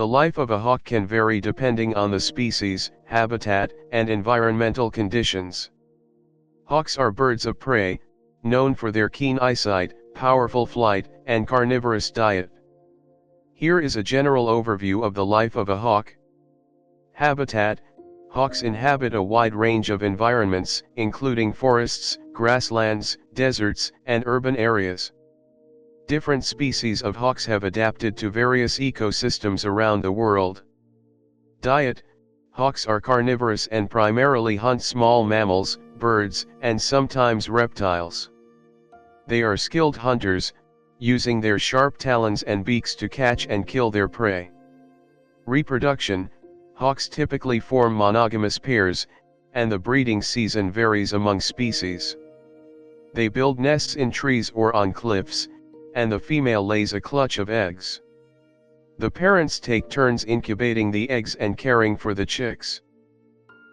The life of a hawk can vary depending on the species, habitat, and environmental conditions. Hawks are birds of prey, known for their keen eyesight, powerful flight, and carnivorous diet. Here is a general overview of the life of a hawk. Habitat: hawks inhabit a wide range of environments, including forests, grasslands, deserts, and urban areas. Different species of hawks have adapted to various ecosystems around the world. Diet: hawks are carnivorous and primarily hunt small mammals, birds, and sometimes reptiles. They are skilled hunters, using their sharp talons and beaks to catch and kill their prey. Reproduction: hawks typically form monogamous pairs, and the breeding season varies among species. They build nests in trees or on cliffs, and the female lays a clutch of eggs. The parents take turns incubating the eggs and caring for the chicks.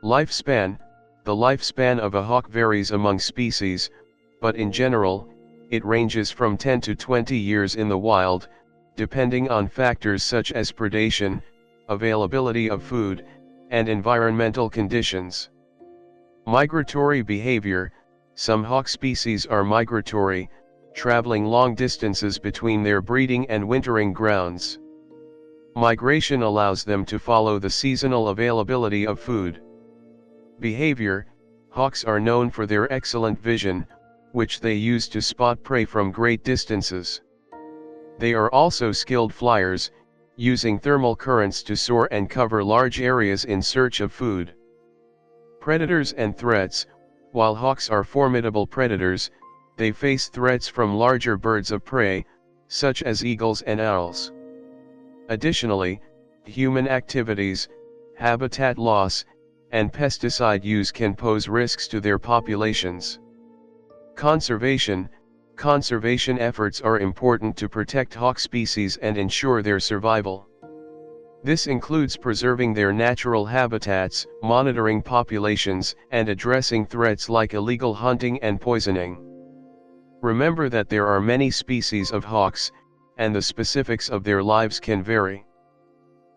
Lifespan: the lifespan of a hawk varies among species, but in general, it ranges from 10 to 20 years in the wild, depending on factors such as predation, availability of food, and environmental conditions. Migratory behavior: some hawk species are migratory, traveling long distances between their breeding and wintering grounds. Migration allows them to follow the seasonal availability of food. Behavior: hawks are known for their excellent vision, which they use to spot prey from great distances. They are also skilled flyers, using thermal currents to soar and cover large areas in search of food. Predators and threats: while hawks are formidable predators, they face threats from larger birds of prey, such as eagles and owls. Additionally, human activities, habitat loss, and pesticide use can pose risks to their populations. Conservation: conservation efforts are important to protect hawk species and ensure their survival. This includes preserving their natural habitats, monitoring populations, and addressing threats like illegal hunting and poisoning. Remember that there are many species of hawks, and the specifics of their lives can vary.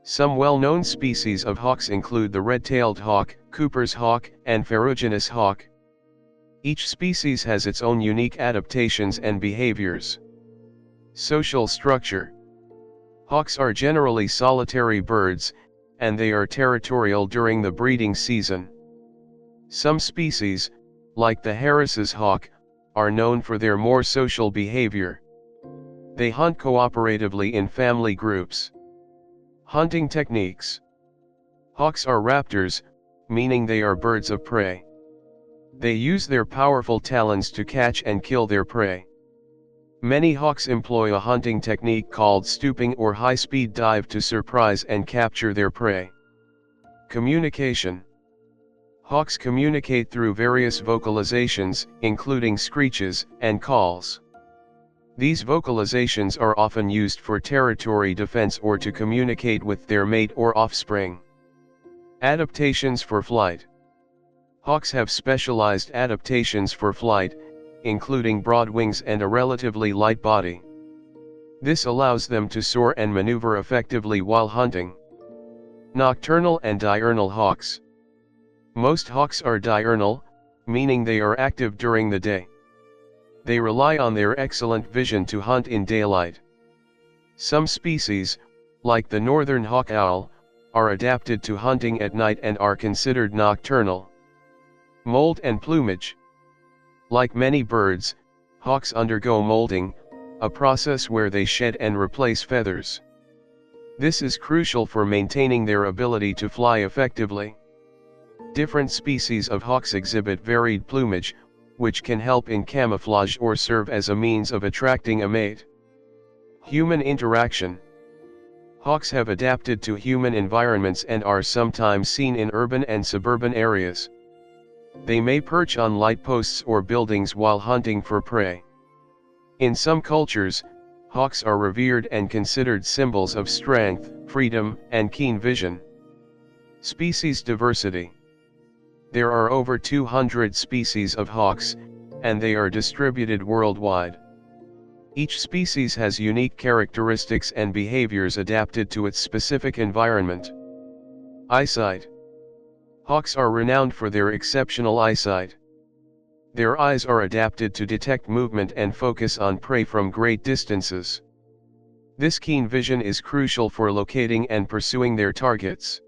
Some well-known species of hawks include the red-tailed hawk, Cooper's hawk, and ferruginous hawk. Each species has its own unique adaptations and behaviors. Social structure: hawks are generally solitary birds, and they are territorial during the breeding season. Some species, like the Harris's hawk, are known for their more social behavior. They hunt cooperatively in family groups. Hunting techniques: hawks are raptors, meaning they are birds of prey. They use their powerful talons to catch and kill their prey. Many hawks employ a hunting technique called stooping or high-speed dive to surprise and capture their prey. Communication: hawks communicate through various vocalizations, including screeches and calls. These vocalizations are often used for territory defense or to communicate with their mate or offspring. Adaptations for flight: hawks have specialized adaptations for flight, including broad wings and a relatively light body. This allows them to soar and maneuver effectively while hunting. Nocturnal and diurnal hawks: most hawks are diurnal, meaning they are active during the day. They rely on their excellent vision to hunt in daylight. Some species, like the northern hawk owl, are adapted to hunting at night and are considered nocturnal. Mold and plumage: like many birds, hawks undergo molding, a process where they shed and replace feathers. This is crucial for maintaining their ability to fly effectively. Different species of hawks exhibit varied plumage, which can help in camouflage or serve as a means of attracting a mate. Human interaction: hawks have adapted to human environments and are sometimes seen in urban and suburban areas. They may perch on light posts or buildings while hunting for prey. In some cultures, hawks are revered and considered symbols of strength, freedom, and keen vision. Species diversity: there are over 200 species of hawks, and they are distributed worldwide. Each species has unique characteristics and behaviors adapted to its specific environment. Eyesight. Hawks are renowned for their exceptional eyesight. Their eyes are adapted to detect movement and focus on prey from great distances. This keen vision is crucial for locating and pursuing their targets.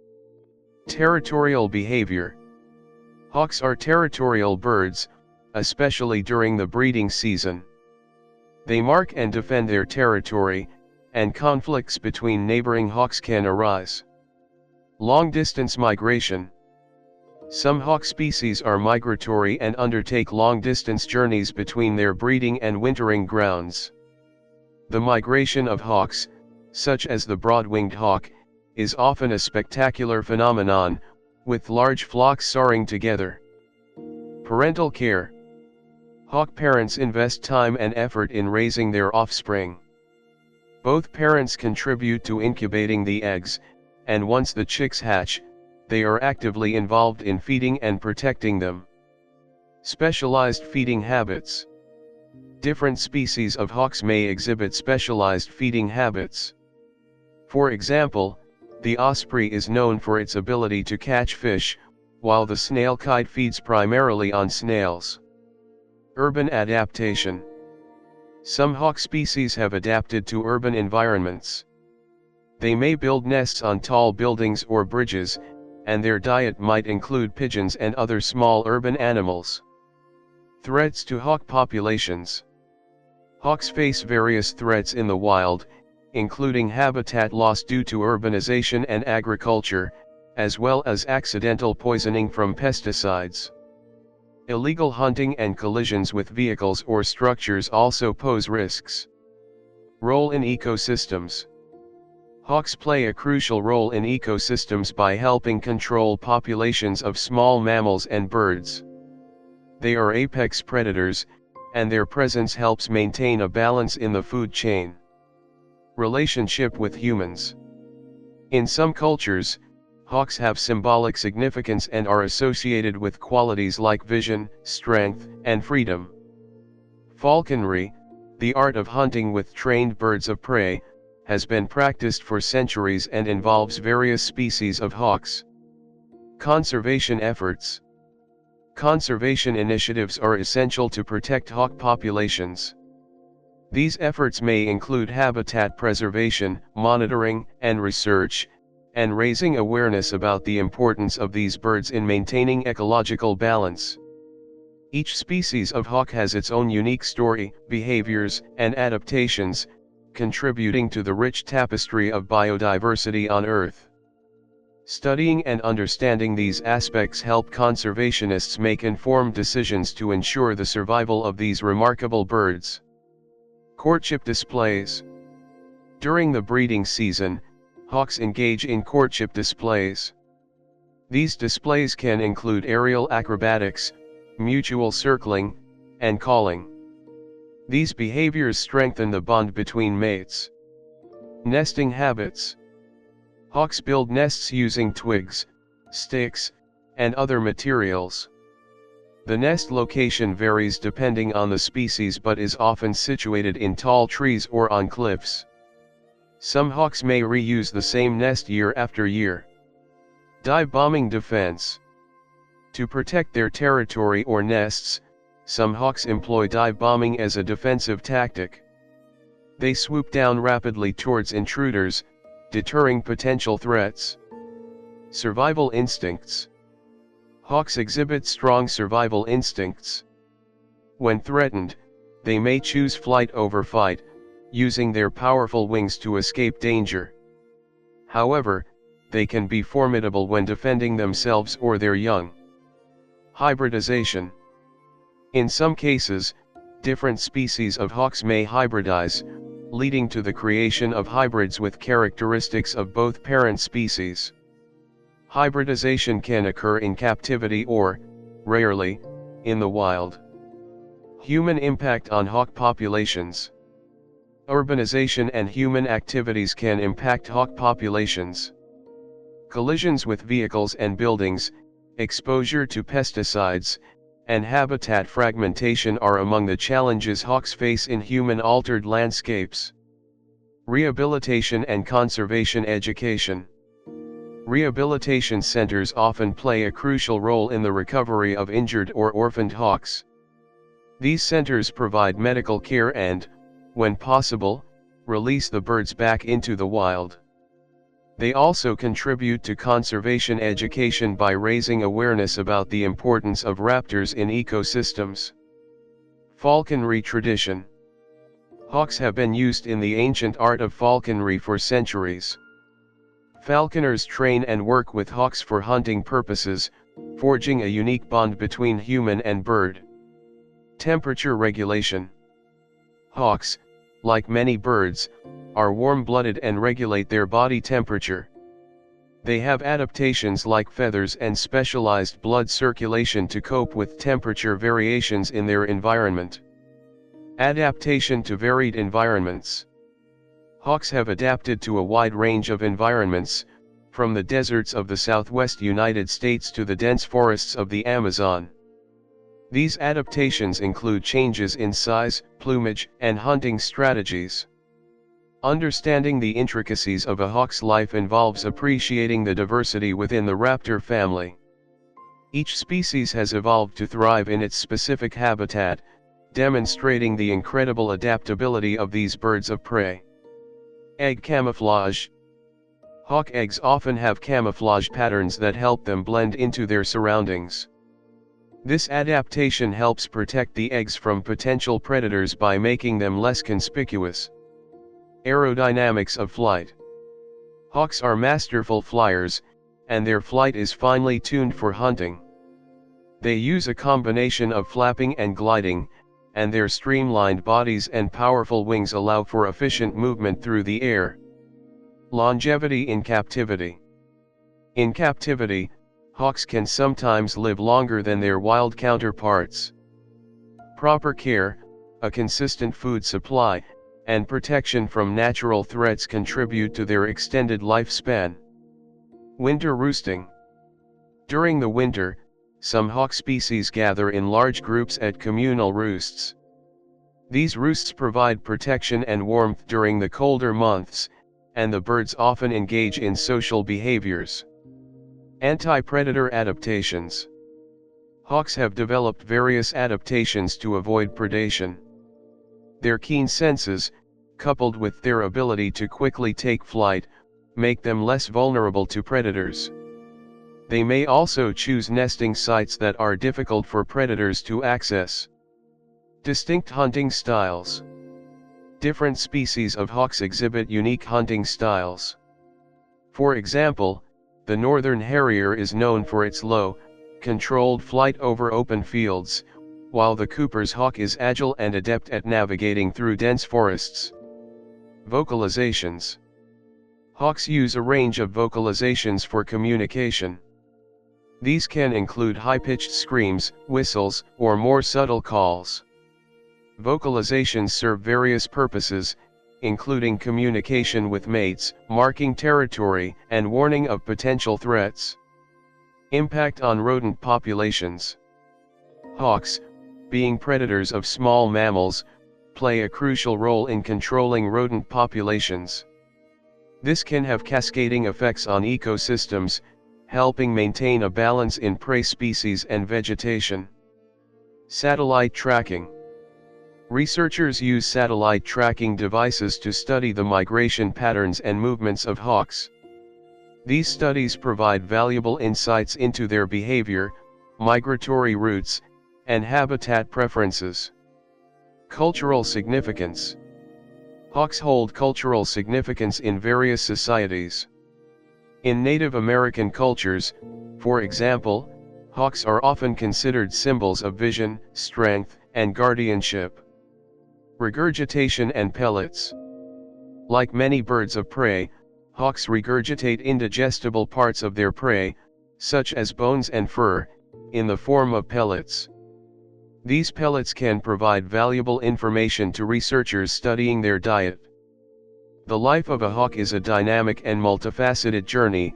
Territorial behavior. Hawks are territorial birds, especially during the breeding season. They mark and defend their territory, and conflicts between neighboring hawks can arise. Long-distance migration. Some hawk species are migratory and undertake long-distance journeys between their breeding and wintering grounds. The migration of hawks, such as the broad-winged hawk, is often a spectacular phenomenon, with large flocks soaring together. Parental care. Hawk parents invest time and effort in raising their offspring. Both parents contribute to incubating the eggs, and once the chicks hatch, they are actively involved in feeding and protecting them. Specialized feeding habits. Different species of hawks may exhibit specialized feeding habits. For example, the osprey is known for its ability to catch fish, while the snail kite feeds primarily on snails. Urban adaptation. Some hawk species have adapted to urban environments. They may build nests on tall buildings or bridges, and their diet might include pigeons and other small urban animals. Threats to hawk populations. Hawks face various threats in the wild, including habitat loss due to urbanization and agriculture, as well as accidental poisoning from pesticides. Illegal hunting and collisions with vehicles or structures also pose risks. Role in ecosystems. Hawks play a crucial role in ecosystems by helping control populations of small mammals and birds. They are apex predators, and their presence helps maintain a balance in the food chain. Relationship with humans. In some cultures, hawks have symbolic significance and are associated with qualities like vision, strength, and freedom. Falconry, the art of hunting with trained birds of prey, has been practiced for centuries and involves various species of hawks. Conservation efforts. Conservation initiatives are essential to protect hawk populations. These efforts may include habitat preservation, monitoring, and research, and raising awareness about the importance of these birds in maintaining ecological balance. Each species of hawk has its own unique story, behaviors, and adaptations, contributing to the rich tapestry of biodiversity on Earth. Studying and understanding these aspects help conservationists make informed decisions to ensure the survival of these remarkable birds. Courtship displays. During the breeding season, hawks engage in courtship displays. These displays can include aerial acrobatics, mutual circling, and calling. These behaviors strengthen the bond between mates. Nesting habits. Hawks build nests using twigs, sticks, and other materials. The nest location varies depending on the species but is often situated in tall trees or on cliffs. Some hawks may reuse the same nest year after year. Dive bombing defense. To protect their territory or nests, some hawks employ dive bombing as a defensive tactic. They swoop down rapidly towards intruders, deterring potential threats. Survival instincts. Hawks exhibit strong survival instincts. When threatened, they may choose flight over fight, using their powerful wings to escape danger. However, they can be formidable when defending themselves or their young. Hybridization. In some cases, different species of hawks may hybridize, leading to the creation of hybrids with characteristics of both parent species. Hybridization can occur in captivity or, rarely, in the wild. Human impact on hawk populations. Urbanization and human activities can impact hawk populations. Collisions with vehicles and buildings, exposure to pesticides, and habitat fragmentation are among the challenges hawks face in human-altered landscapes. Rehabilitation and conservation education. Rehabilitation centers often play a crucial role in the recovery of injured or orphaned hawks. These centers provide medical care and, when possible, release the birds back into the wild. They also contribute to conservation education by raising awareness about the importance of raptors in ecosystems. Falconry tradition. Hawks have been used in the ancient art of falconry for centuries. Falconers train and work with hawks for hunting purposes, forging a unique bond between human and bird. Temperature regulation. Hawks, like many birds, are warm-blooded and regulate their body temperature. They have adaptations like feathers and specialized blood circulation to cope with temperature variations in their environment. Adaptation to varied environments. Hawks have adapted to a wide range of environments, from the deserts of the southwest United States to the dense forests of the Amazon. These adaptations include changes in size, plumage, and hunting strategies. Understanding the intricacies of a hawk's life involves appreciating the diversity within the raptor family. Each species has evolved to thrive in its specific habitat, demonstrating the incredible adaptability of these birds of prey. Egg camouflage. Hawk eggs often have camouflage patterns that help them blend into their surroundings. This adaptation helps protect the eggs from potential predators by making them less conspicuous. Aerodynamics of flight. Hawks are masterful flyers, and their flight is finely tuned for hunting. They use a combination of flapping and gliding, and their streamlined bodies and powerful wings allow for efficient movement through the air. Longevity in captivity. In captivity, hawks can sometimes live longer than their wild counterparts. Proper care, a consistent food supply, and protection from natural threats contribute to their extended lifespan. Winter roosting. During the winter, some hawk species gather in large groups at communal roosts. These roosts provide protection and warmth during the colder months, and the birds often engage in social behaviors. Anti-predator adaptations. Hawks have developed various adaptations to avoid predation. Their keen senses, coupled with their ability to quickly take flight, make them less vulnerable to predators. They may also choose nesting sites that are difficult for predators to access. Distinct hunting styles. Different species of hawks exhibit unique hunting styles. For example, the northern harrier is known for its low, controlled flight over open fields, while the Cooper's hawk is agile and adept at navigating through dense forests. Vocalizations. Hawks use a range of vocalizations for communication. These can include high-pitched screams, whistles, or more subtle calls. Vocalizations serve various purposes, including communication with mates, marking territory, and warning of potential threats. Impact on rodent populations. Hawks, being predators of small mammals, play a crucial role in controlling rodent populations. This can have cascading effects on ecosystems, helping maintain a balance in prey species and vegetation. Satellite tracking. Researchers use satellite tracking devices to study the migration patterns and movements of hawks. These studies provide valuable insights into their behavior, migratory routes, and habitat preferences. Cultural significance. Hawks hold cultural significance in various societies. In Native American cultures, for example, hawks are often considered symbols of vision, strength, and guardianship. Regurgitation and pellets. Like many birds of prey, hawks regurgitate indigestible parts of their prey, such as bones and fur, in the form of pellets. These pellets can provide valuable information to researchers studying their diet. The life of a hawk is a dynamic and multifaceted journey,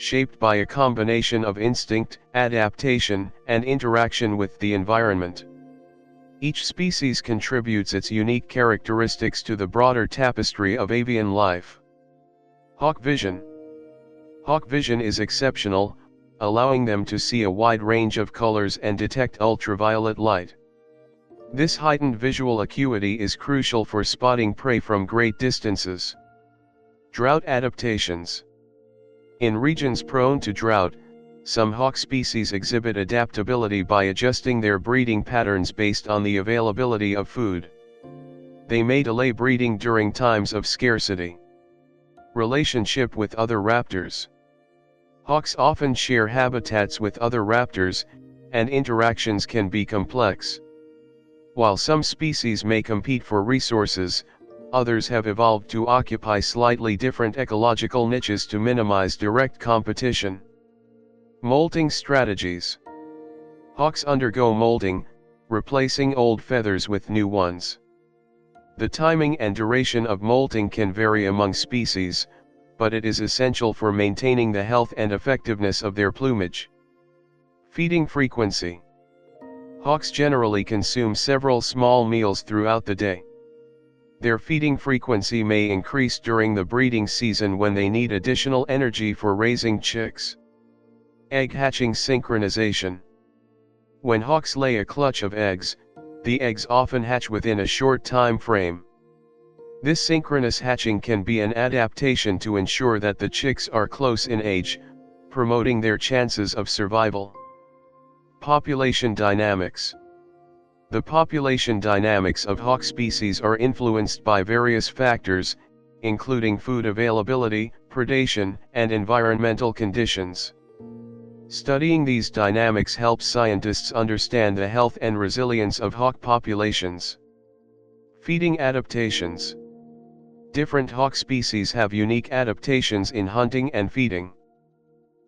shaped by a combination of instinct, adaptation, and interaction with the environment. Each species contributes its unique characteristics to the broader tapestry of avian life. Hawk vision. Hawk vision is exceptional, allowing them to see a wide range of colors and detect ultraviolet light. This heightened visual acuity is crucial for spotting prey from great distances. Drought adaptations. In regions prone to drought, some hawk species exhibit adaptability by adjusting their breeding patterns based on the availability of food. They may delay breeding during times of scarcity. Relationship with other raptors. Hawks often share habitats with other raptors, and interactions can be complex. While some species may compete for resources, others have evolved to occupy slightly different ecological niches to minimize direct competition. Molting strategies. Hawks undergo molting, replacing old feathers with new ones. The timing and duration of molting can vary among species, but it is essential for maintaining the health and effectiveness of their plumage. Feeding frequency. Hawks generally consume several small meals throughout the day. Their feeding frequency may increase during the breeding season when they need additional energy for raising chicks. Egg hatching synchronization. When hawks lay a clutch of eggs, the eggs often hatch within a short time frame. This synchronous hatching can be an adaptation to ensure that the chicks are close in age, promoting their chances of survival. Population dynamics. The population dynamics of hawk species are influenced by various factors, including food availability, predation, and environmental conditions. Studying these dynamics helps scientists understand the health and resilience of hawk populations. Feeding adaptations. Different hawk species have unique adaptations in hunting and feeding.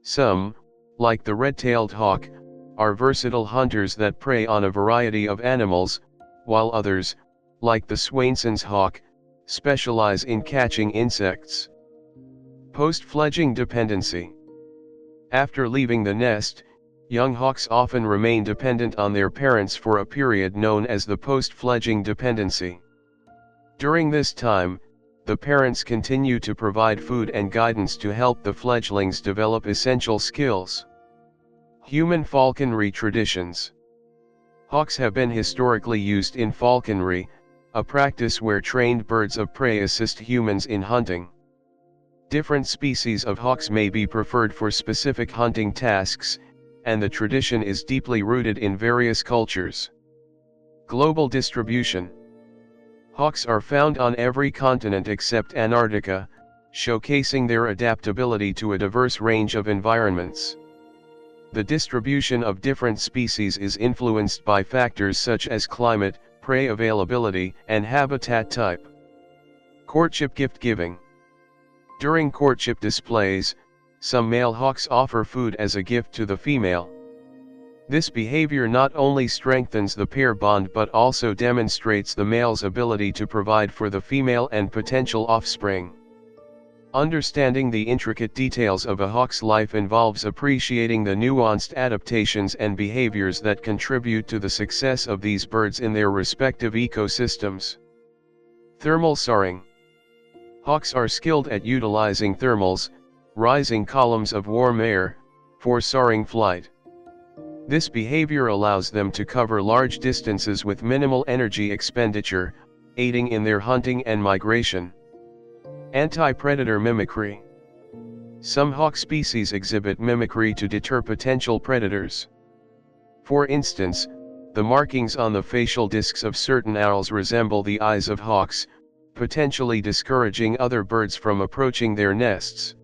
Some, like the red-tailed hawk, are versatile hunters that prey on a variety of animals, while others, like the Swainson's hawk, specialize in catching insects. Post-fledging dependency. After leaving the nest, young hawks often remain dependent on their parents for a period known as the post-fledging dependency. During this time, the parents continue to provide food and guidance to help the fledglings develop essential skills. Human falconry traditions. Hawks have been historically used in falconry, a practice where trained birds of prey assist humans in hunting. Different species of hawks may be preferred for specific hunting tasks, and the tradition is deeply rooted in various cultures. Global distribution. Hawks are found on every continent except Antarctica, showcasing their adaptability to a diverse range of environments. The distribution of different species is influenced by factors such as climate, prey availability, and habitat type. Courtship gift giving. During courtship displays, some male hawks offer food as a gift to the female. This behavior not only strengthens the pair bond but also demonstrates the male's ability to provide for the female and potential offspring. Understanding the intricate details of a hawk's life involves appreciating the nuanced adaptations and behaviors that contribute to the success of these birds in their respective ecosystems. Thermal soaring. Hawks are skilled at utilizing thermals, rising columns of warm air, for soaring flight. This behavior allows them to cover large distances with minimal energy expenditure, aiding in their hunting and migration. Anti-predator mimicry. Some hawk species exhibit mimicry to deter potential predators. For instance, the markings on the facial discs of certain owls resemble the eyes of hawks, potentially discouraging other birds from approaching their nests.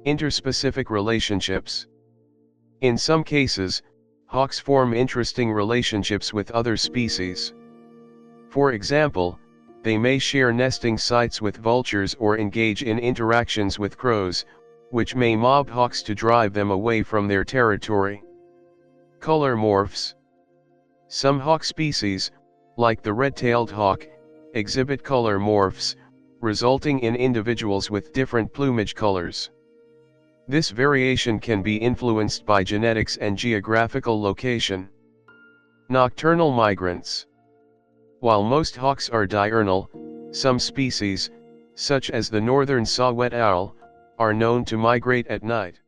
Interspecific relationships. In some cases, hawks form interesting relationships with other species. For example, they may share nesting sites with vultures or engage in interactions with crows, which may mob hawks to drive them away from their territory. Color morphs. Some hawk species, like the red-tailed hawk, exhibit color morphs, resulting in individuals with different plumage colors. This variation can be influenced by genetics and geographical location. Nocturnal migrants. While most hawks are diurnal, some species, such as the northern saw-whet owl, are known to migrate at night.